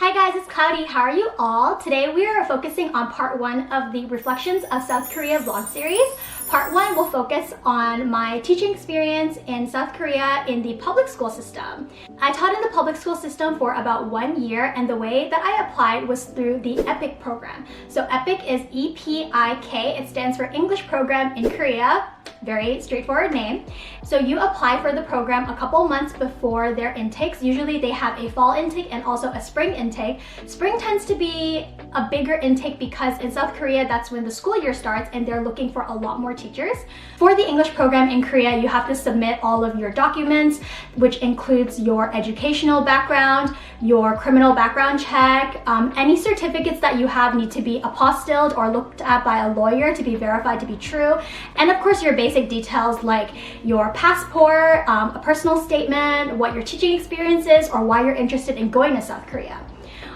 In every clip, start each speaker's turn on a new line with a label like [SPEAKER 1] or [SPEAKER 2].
[SPEAKER 1] Hi guys, it's Cloudy. How are you all? Today we are focusing on part 1 of the Reflections of South Korea vlog series. Part 1 will focus on my teaching experience in South Korea in the public school system. I taught in the public school system for about 1 year, and the way that I applied was through the EPIK program. So EPIK is E-P-I-K. It stands for English Program in Korea. Very straightforward name. So you apply for the program a couple months before their intakes. Usually they have a fall intake and also a spring intake. Spring tends to be a bigger intake because in South Korea, that's when the school year starts and they're looking for a lot more teachers. For the English program in Korea, you have to submit all of your documents, which includes your educational background, your criminal background check, any certificates that you have need to be apostilled or looked at by a lawyer to be verified to be true. And of course, your basic details like your passport, a personal statement, what your teaching experience is, or why you're interested in going to South Korea.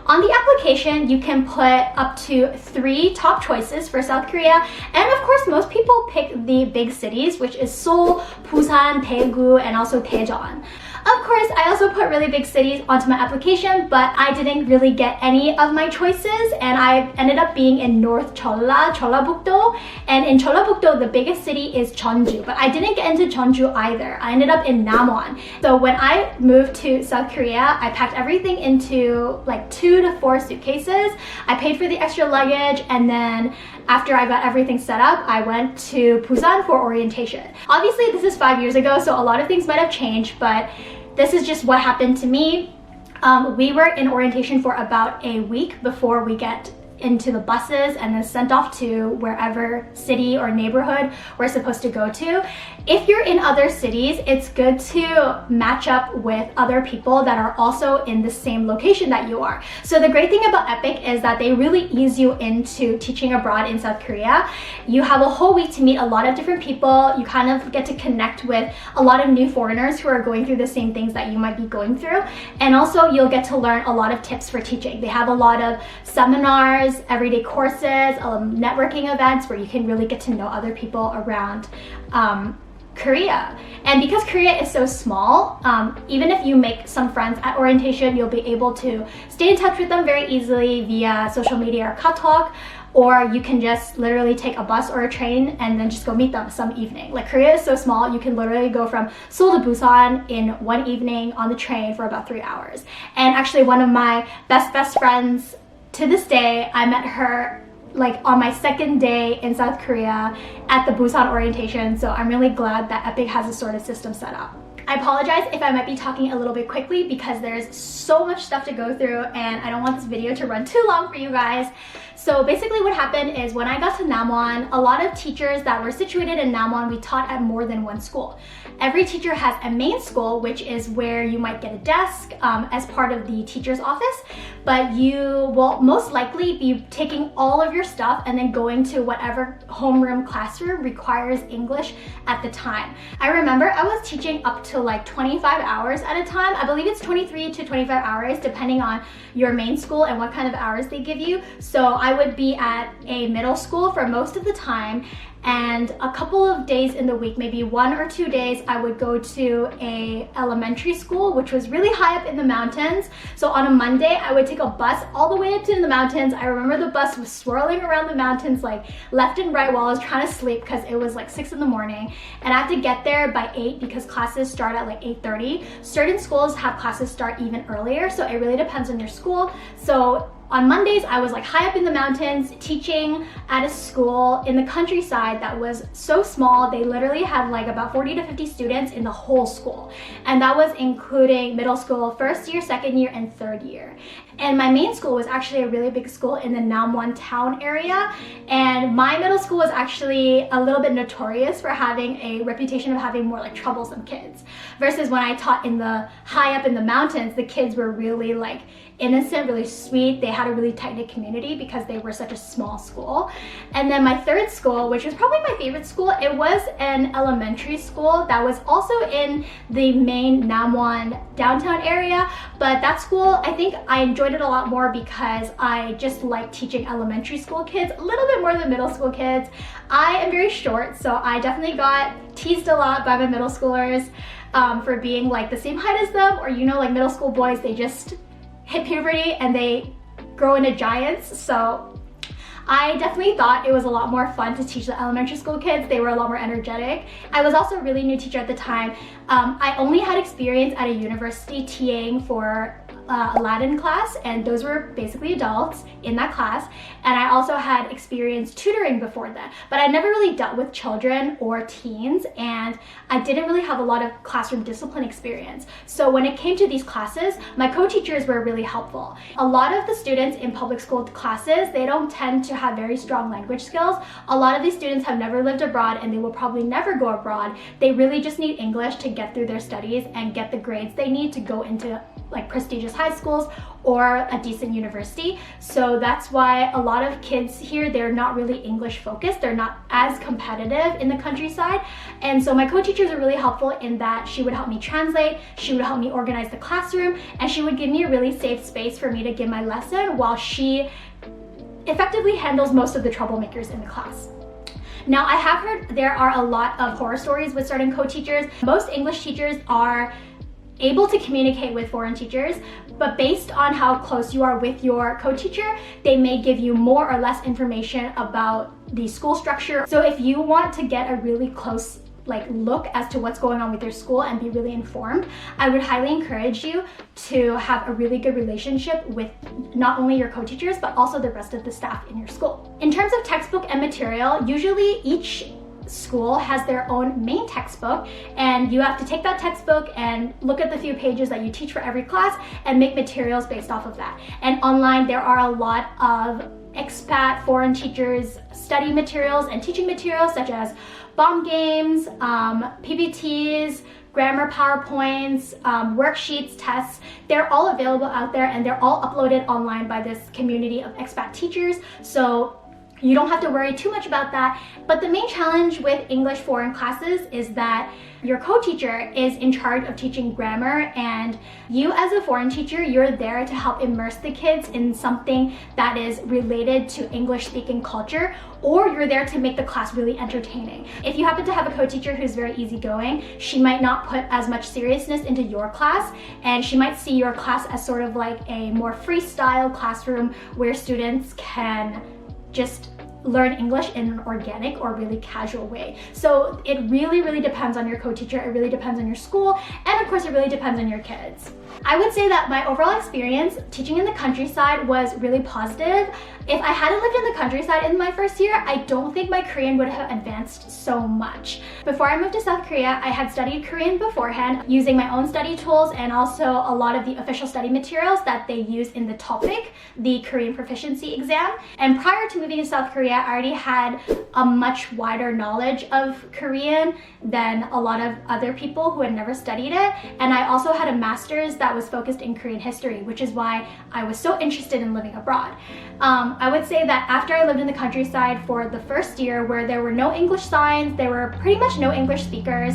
[SPEAKER 1] On the application, you can put up to 3 top choices for South Korea. And of course, most people pick the big cities, which is Seoul, Busan, Daegu, and also Daejeon. Of course, I also put really big cities onto my application, but I didn't really get any of my choices, and I ended up being in North Jeollabuk-do, and in Jeollabuk-do, the biggest city is Jeonju, but I didn't get into Jeonju either. I ended up in Namwon. So when I moved to South Korea, I packed everything into like 2 to 4 suitcases. I paid for the extra luggage, and then after I got everything set up, I went to Busan for orientation. Obviously, this is 5 years ago, so a lot of things might have changed, but this is just what happened to me. We were in orientation for about a week before we get into the buses and then sent off to wherever city or neighborhood we're supposed to go to. If you're in other cities, it's good to match up with other people that are also in the same location that you are. So the great thing about EPIK is that they really ease you into teaching abroad in South Korea. You have a whole week to meet a lot of different people. You kind of get to connect with a lot of new foreigners who are going through the same things that you might be going through. And also you'll get to learn a lot of tips for teaching. They have a lot of seminars, everyday courses, networking events where you can really get to know other people around Korea. And because Korea is so small, even if you make some friends at orientation, you'll be able to stay in touch with them very easily via social media or KakaoTalk, or you can just literally take a bus or a train and then just go meet them some evening. Like, Korea is so small, you can literally go from Seoul to Busan in one evening on the train for about 3 hours. And actually one of my best friends to this day, I met her like on my 2nd day in South Korea at the Busan orientation, so I'm really glad that EPIK has a sort of system set up. I apologize if I might be talking a little bit quickly because there's so much stuff to go through and I don't want this video to run too long for you guys. So basically what happened is when I got to Namwon, a lot of teachers that were situated in Namwon, we taught at more than one school. Every teacher has a main school, which is where you might get a desk as part of the teacher's office, but you will most likely be taking all of your stuff and then going to whatever homeroom classroom requires English at the time. I remember I was teaching up to like 25 hours at a time. I believe it's 23 to 25 hours depending on your main school and what kind of hours they give you. So I would be at a middle school for most of the time, and a couple of days in the week, maybe 1 or 2 days, I would go to a elementary school, which was really high up in the mountains. So on a Monday, I would take a bus all the way up to the mountains. I remember the bus was swirling around the mountains like left and right while I was trying to sleep because it was like 6 in the morning. And I had to get there by 8 because classes start at like 8:30. Certain schools have classes start even earlier, so it really depends on your school. So on Mondays, I was like high up in the mountains teaching at a school in the countryside that was so small. They literally had like about 40 to 50 students in the whole school. And that was including middle school, 1st year, 2nd year, and 3rd year. And my main school was actually a really big school in the Namwon town area. And my middle school was actually a little bit notorious for having a reputation of having more like troublesome kids. Versus when I taught in the high up in the mountains, the kids were really like innocent, really sweet. They had a really tight-knit community because they were such a small school. And then my 3rd school, which was probably my favorite school, it was an elementary school that was also in the main Namwon downtown area. But that school, I think I enjoyed it a lot more because I just like teaching elementary school kids a little bit more than middle school kids. I am very short, so I definitely got teased a lot by my middle schoolers for being like the same height as them, or you know, like middle school boys, they just hit puberty and they grow into giants. So I definitely thought it was a lot more fun to teach the elementary school kids. They were a lot more energetic. I was also a really new teacher at the time. I only had experience at a university TAing for a Latin class, and those were basically adults in that class. And I also had experience tutoring before that, but I never really dealt with children or teens, and I didn't really have a lot of classroom discipline experience. So when it came to these classes, my co-teachers were really helpful. A lot of the students in public school classes, they don't tend to have very strong language skills. A lot of these students have never lived abroad and they will probably never go abroad. They really just need English to get through their studies and get the grades they need to go into like prestigious high schools or a decent university. So that's why a lot of kids here, they're not really English focused. They're not as competitive in the countryside. And so my co-teachers are really helpful in that she would help me translate, she would help me organize the classroom, and she would give me a really safe space for me to give my lesson while she effectively handles most of the troublemakers in the class. Now, I have heard there are a lot of horror stories with certain co-teachers. Most English teachers are able to communicate with foreign teachers, but based on how close you are with your co-teacher, they may give you more or less information about the school structure. So if you want to get a really close look as to what's going on with your school and be really informed, I would highly encourage you to have a really good relationship with not only your co-teachers, but also the rest of the staff in your school. In terms of textbook and material, usually each school has their own main textbook, and you have to take that textbook and look at the few pages that you teach for every class and make materials based off of that. And online, there are a lot of expat foreign teachers study materials and teaching materials such as bomb games, PPTs, grammar PowerPoints, worksheets, tests. They're all available out there and they're all uploaded online by this community of expat teachers. So you don't have to worry too much about that. But the main challenge with English foreign classes is that your co-teacher is in charge of teaching grammar, and you as a foreign teacher, you're there to help immerse the kids in something that is related to English speaking culture, or you're there to make the class really entertaining. If you happen to have a co-teacher who's very easygoing, she might not put as much seriousness into your class, and she might see your class as sort of like a more freestyle classroom where students can just learn English in an organic or really casual way. So it really depends on your co-teacher, it really depends on your school, and of course it really depends on your kids. I would say that my overall experience teaching in the countryside was really positive. If I hadn't lived in the countryside in my first year, I don't think my Korean would have advanced so much. Before I moved to South Korea, I had studied Korean beforehand using my own study tools and also a lot of the official study materials that they use in the topic, the Korean proficiency exam. And prior to moving to South Korea, I already had a much wider knowledge of Korean than a lot of other people who had never studied it. And I also had a master's that was focused in Korean history, which is why I was so interested in living abroad. I would say that after I lived in the countryside for the first year, where there were no English signs, there were pretty much no English speakers,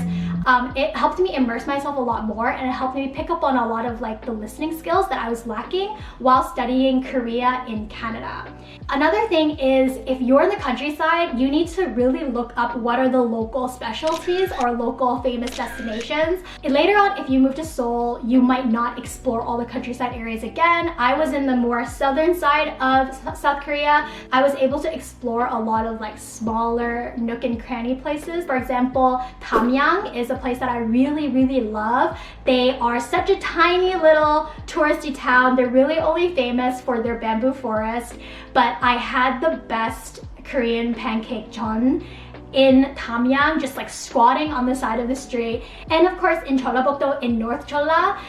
[SPEAKER 1] it helped me immerse myself a lot more, and it helped me pick up on a lot of the listening skills that I was lacking while studying Korea in Canada. Another thing is, if you're in the countryside, you need to really look up what are the local specialties or local famous destinations. And later on, if you move to Seoul, you might not explore all the countryside areas again. I was in the more southern side of South Korea. I was able to explore a lot of smaller nook and cranny places. For example, Damyang is a place that I really love. They are such a tiny little touristy town. They're really only famous for their bamboo forest, but I had the best Korean pancake jeon in Damyang, just squatting on the side of the street. And of course in Jeollabuk-do in North Jeolla,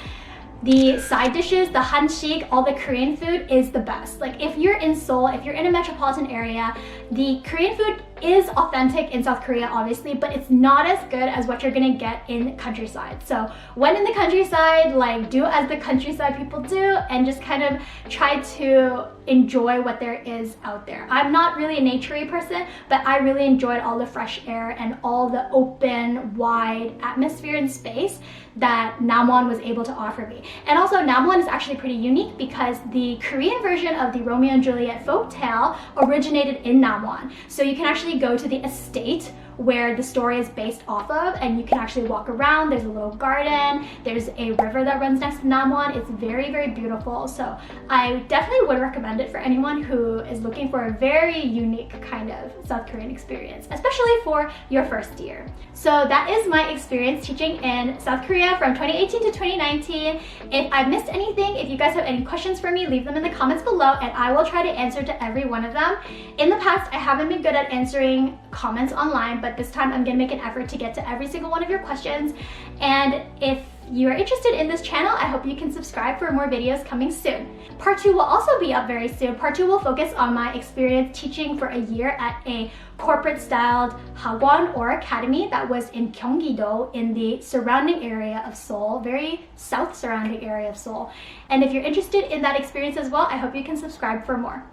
[SPEAKER 1] the side dishes, the hanshik, all the Korean food is the best. If you're in Seoul, if you're in a metropolitan area, the Korean food is authentic in South Korea, obviously, but it's not as good as what you're gonna get in countryside. So when in the countryside, do as the countryside people do and just kind of try to enjoy what there is out there. I'm not really a naturey person, but I really enjoyed all the fresh air and all the open, wide atmosphere and space that Namwon was able to offer me. And also Namwon is actually pretty unique because the Korean version of the Romeo and Juliet folktale originated in Namwon. So you can actually go to the estate where the story is based off of, and you can actually walk around. There's a little garden, there's a river that runs next to Namwon. It's very, very beautiful. So I definitely would recommend it for anyone who is looking for a very unique kind of South Korean experience, especially for your first year. So that is my experience teaching in South Korea from 2018 to 2019. If I missed anything, if you guys have any questions for me, leave them in the comments below and I will try to answer to every one of them. In the past, I haven't been good at answering comments online, but this time I'm gonna make an effort to get to every single one of your questions. And if you are interested in this channel, I hope you can subscribe for more videos coming soon. Part 2 will also be up very soon. Part 2 will focus on my experience teaching for a year at a corporate-styled hagwon or academy that was in Gyeonggi-do, in the surrounding area of Seoul, very south surrounding area of Seoul. And if you're interested in that experience as well, I hope you can subscribe for more.